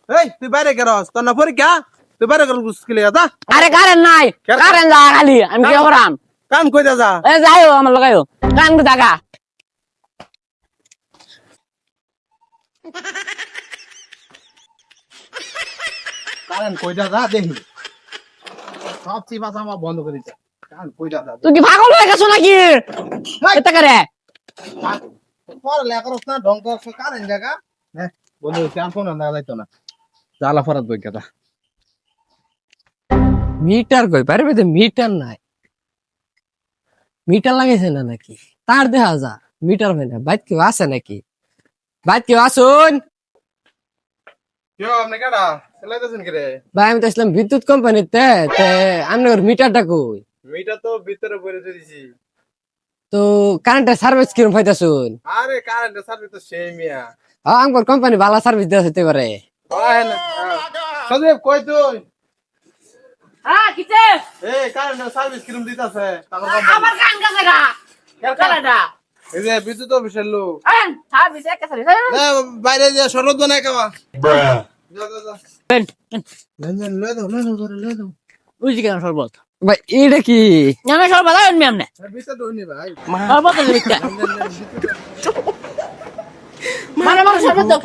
এই তুই বাইরে গেরস তোর না পরীক্ষা তুই বাইরে গেল স্কুলে যা আরে কারেন্ট নাই কারেন্ট যা খালি আমি কি করাম কাম কই যা এ যাইও আমার লাগাইও কান দাগা কারণ কই যা দেখি সব চিপা চামা বন্ধ করে দিতে কারণ কই যা তুই কি পাগল হয়ে গেছো নাকি এটা করে পর লেখরস না ঢং করছ কারণ জায়গা হ্যাঁ বন্ধু কাম কোন না যাইতো না জ্বালা ফরাত বই কথা মিটার কই পারবে তো মিটার নাই মিটার লাগাইছে না নাকি তার দেখা যা মিটার হয় না বাইক কেউ আছে নাকি বাইক কেউ আসুন কেউ আপনি কেডা চালাইতেছেন কি রে ভাই আমি তো আসলাম বিদ্যুৎ কোম্পানিতে আপনার মিটারটা কই মিটা তো ভিতরে পড়ে দিছি তো কারেন্টের সার্ভিস কিরম পাইতাছুন আরে কারেন্টের সার্ভিস তো সেই মিয়া আমার কোম্পানি ভালো সার্ভিস দেওয়া হতে পারে হয় না সজীব কই তুই হ্যাঁ কিতে এই কারেন্টের সার্ভিস কিরম দিতাছে আমার কান কাছে গা কারেন্টটা এই যে বিদ্যুৎ অফিসের লোক আন সার্ভিস একা সার্ভিস না বাইরে যে শরবত বানায় খাওয়া যা যা যা বেন লয়ে দাও বুঝি কেন শরবত ভাই এটা কি আমি শরবত আনমি আমনে ভিতরে ঢুকনি ভাই শরবত লিখতে মানে শরবত